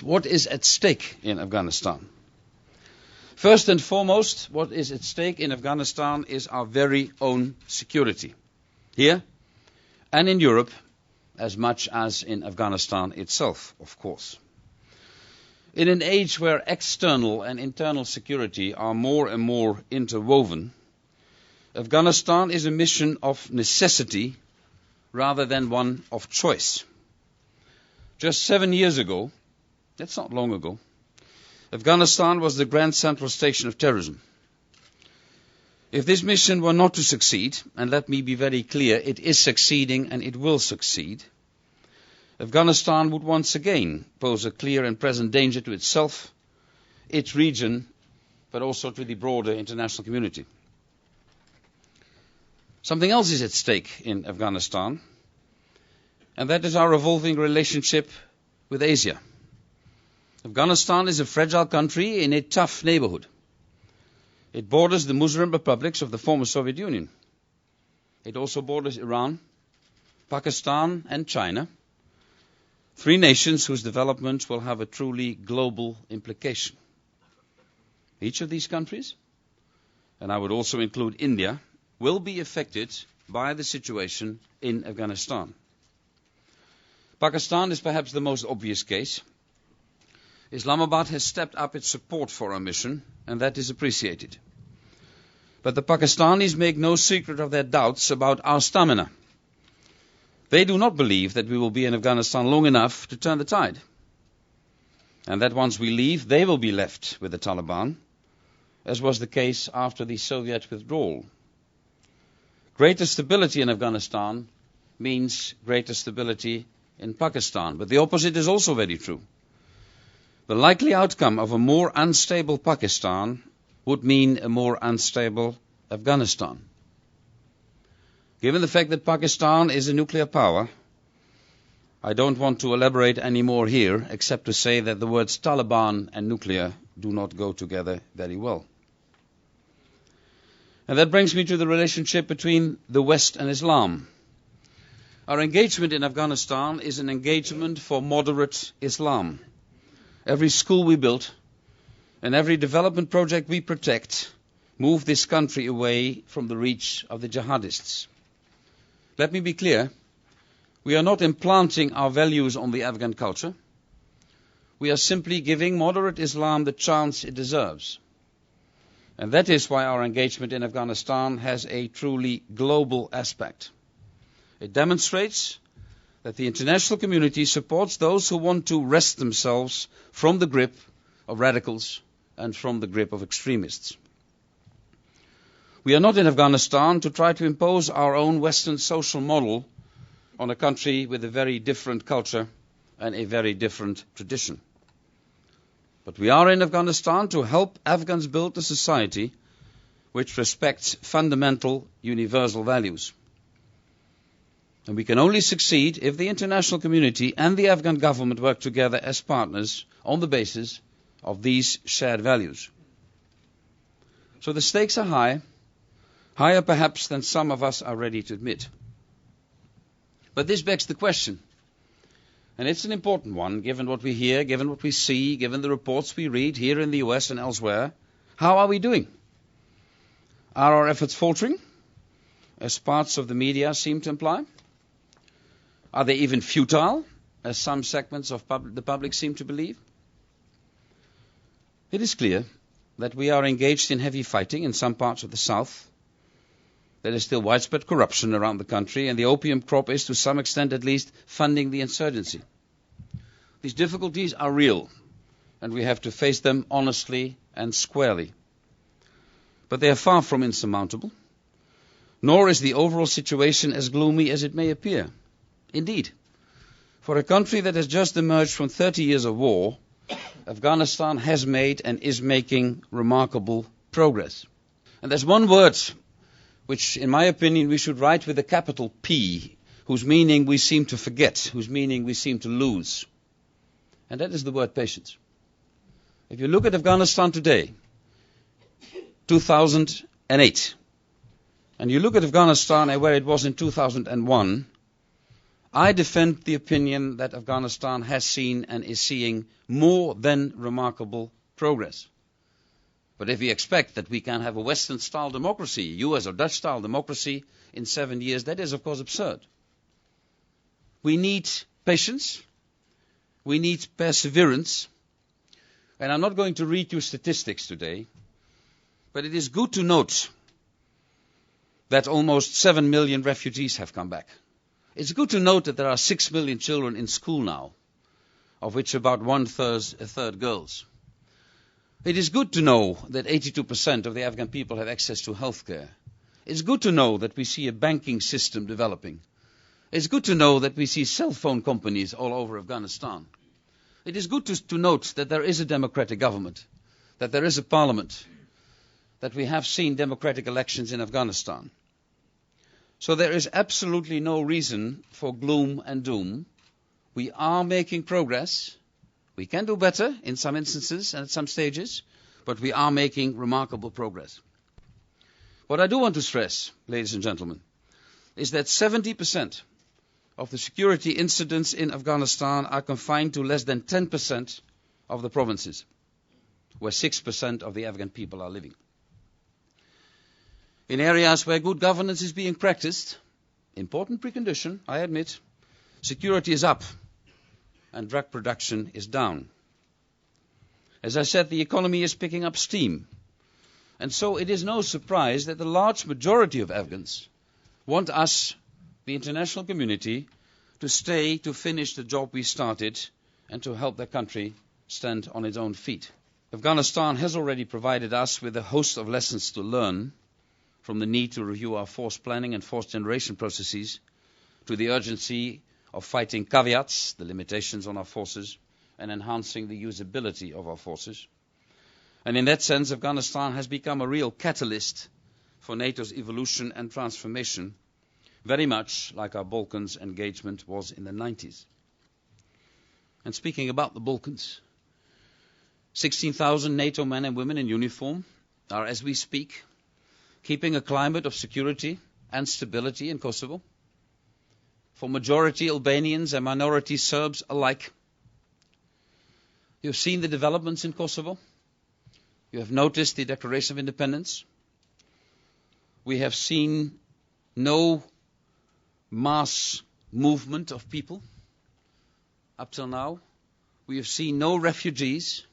What is at stake in Afghanistan? First and foremost, what is at stake in Afghanistan is our very own security. Here and in Europe, as much as in Afghanistan itself, of course. In an age where external and internal security are more and more interwoven, Afghanistan is a mission of necessity rather than one of choice. Just 7 years ago, that's not long ago, Afghanistan was the grand central station of terrorism. If this mission were not to succeed, and let me be very clear, it is succeeding and it will succeed, Afghanistan would once again pose a clear and present danger to itself, its region, but also to the broader international community. Something else is at stake in Afghanistan, and that is our evolving relationship with Asia. Afghanistan is a fragile country in a tough neighborhood. It borders the Muslim republics of the former Soviet Union. It also borders Iran, Pakistan and China, three nations whose development will have a truly global implication. Each of these countries, and I would also include India, will be affected by the situation in Afghanistan. Pakistan is perhaps the most obvious case. Islamabad has stepped up its support for our mission, and that is appreciated. But the Pakistanis make no secret of their doubts about our stamina. They do not believe that we will be in Afghanistan long enough to turn the tide, and that once we leave, they will be left with the Taliban, as was the case after the Soviet withdrawal. Greater stability in Afghanistan means greater stability in Pakistan, but the opposite is also very true. The likely outcome of a more unstable Pakistan would mean a more unstable Afghanistan. Given the fact that Pakistan is a nuclear power, I don't want to elaborate any more here, except to say that the words Taliban and nuclear do not go together very well. And that brings me to the relationship between the West and Islam. Our engagement in Afghanistan is an engagement for moderate Islam. Every school we built and every development project we protect move this country away from the reach of the jihadists. Let me be clear, we are not implanting our values on the Afghan culture. We are simply giving moderate Islam the chance it deserves. And that is why our engagement in Afghanistan has a truly global aspect. It demonstrates that the international community supports those who want to wrest themselves from the grip of radicals and from the grip of extremists. We are not in Afghanistan to try to impose our own Western social model on a country with a very different culture and a very different tradition. But we are in Afghanistan to help Afghans build a society which respects fundamental universal values. And we can only succeed if the international community and the Afghan government work together as partners on the basis of these shared values. So the stakes are high, higher perhaps than some of us are ready to admit. But this begs the question, and it's an important one, given what we hear, given what we see, given the reports we read here in the US and elsewhere. How are we doing? Are our efforts faltering, as parts of the media seem to imply? Are they even futile, as some segments of the public seem to believe? It is clear that we are engaged in heavy fighting in some parts of the south. There is still widespread corruption around the country, and the opium crop is, to some extent at least, funding the insurgency. These difficulties are real, and we have to face them honestly and squarely. But they are far from insurmountable, nor is the overall situation as gloomy as it may appear. Indeed, for a country that has just emerged from 30 years of war, Afghanistan has made and is making remarkable progress. And there's one word which, in my opinion, we should write with a capital P, whose meaning we seem to forget, whose meaning we seem to lose. And that is the word patience. If you look at Afghanistan today, 2008, and you look at Afghanistan and where it was in 2001, I defend the opinion that Afghanistan has seen and is seeing more than remarkable progress. But if we expect that we can have a Western-style democracy, US or Dutch-style democracy, in 7 years, that is, of course, absurd. We need patience. We need perseverance. And I'm not going to read you statistics today, but it is good to note that almost 7 million refugees have come back. It's good to note that there are 6 million children in school now, of which about a third girls. It is good to know that 82% of the Afghan people have access to health care. It's good to know that we see a banking system developing. It's good to know that we see cell phone companies all over Afghanistan. It is good to note that there is a democratic government, that there is a parliament, that we have seen democratic elections in Afghanistan. So there is absolutely no reason for gloom and doom. We are making progress. We can do better in some instances and at some stages, but we are making remarkable progress. What I do want to stress, ladies and gentlemen, is that 70% of the security incidents in Afghanistan are confined to less than 10% of the provinces, where 6% of the Afghan people are living. In areas where good governance is being practiced, important precondition, I admit, security is up and drug production is down. As I said, the economy is picking up steam. And so it is no surprise that the large majority of Afghans want us, the international community, to stay to finish the job we started and to help their country stand on its own feet. Afghanistan has already provided us with a host of lessons to learn, from the need to review our force planning and force generation processes to the urgency of fighting caveats, the limitations on our forces, and enhancing the usability of our forces. And in that sense, Afghanistan has become a real catalyst for NATO's evolution and transformation, very much like our Balkans engagement was in the 90s. And speaking about the Balkans, 16,000 NATO men and women in uniform are, as we speak, keeping a climate of security and stability in Kosovo for majority Albanians and minority Serbs alike. You've seen the developments in Kosovo. You have noticed the Declaration of Independence. We have seen no mass movement of people up till now. We have seen no refugees.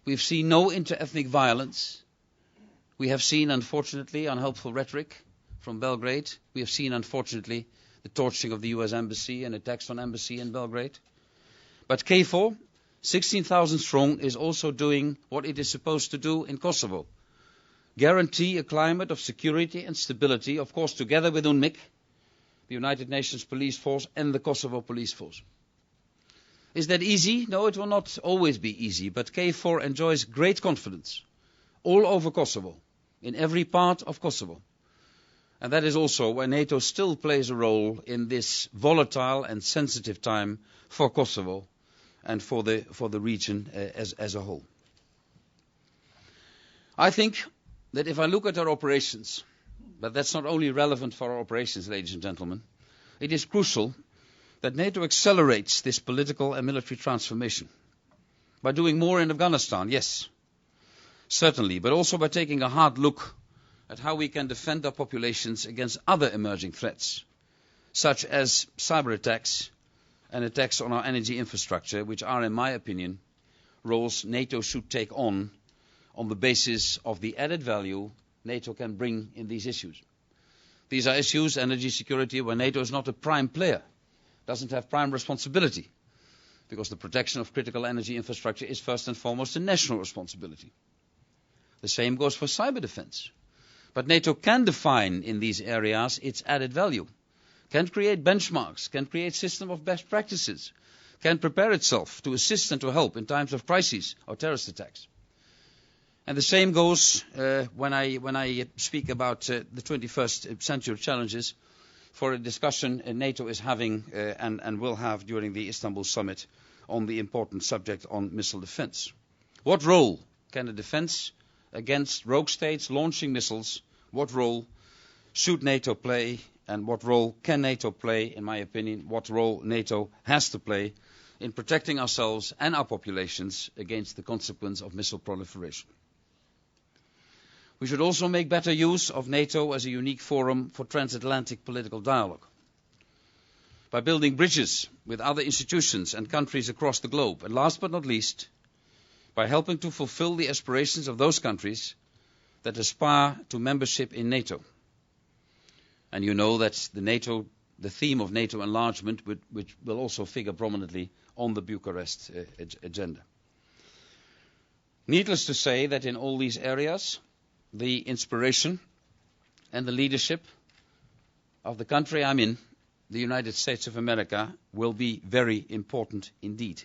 We have seen no inter-ethnic violence. We have seen, unfortunately, unhelpful rhetoric from Belgrade. We have seen, unfortunately, the torching of the US Embassy and attacks on embassy in Belgrade. But KFOR, 16,000 strong, is also doing what it is supposed to do in Kosovo. Guarantee a climate of security and stability, of course, together with UNMIK, the United Nations Police Force, and the Kosovo Police Force. Is that easy? No, it will not always be easy, but KFOR enjoys great confidence all over Kosovo, in every part of Kosovo. And that is also why NATO still plays a role in this volatile and sensitive time for Kosovo and for the region as a whole. I think that if I look at our operations, but that's not only relevant for our operations, ladies and gentlemen, it is crucial that NATO accelerates this political and military transformation by doing more in Afghanistan, yes, certainly, but also by taking a hard look at how we can defend our populations against other emerging threats, such as cyber attacks and attacks on our energy infrastructure, which are, in my opinion, roles NATO should take on the basis of the added value NATO can bring in these issues. These are issues, energy security, where NATO is not a prime player, doesn't have prime responsibility, because the protection of critical energy infrastructure is first and foremost a national responsibility. The same goes for cyber defense. But NATO can define in these areas its added value, can create benchmarks, can create system of best practices, can prepare itself to assist and to help in times of crises or terrorist attacks. And the same goes when I speak about the 21st century challenges for a discussion NATO is having and will have during the Istanbul summit on the important subject on missile defense. What role can a defense against rogue states launching missiles, what role should NATO play and what role can NATO play, in my opinion, what role NATO has to play in protecting ourselves and our populations against the consequence of missile proliferation. We should also make better use of NATO as a unique forum for transatlantic political dialogue, by building bridges with other institutions and countries across the globe, and last but not least, by helping to fulfill the aspirations of those countries that aspire to membership in NATO. And you know that the theme of NATO enlargement, which will also figure prominently on the Bucharest agenda. Needless to say that in all these areas, the inspiration and the leadership of the country I'm in, the United States of America, will be very important indeed.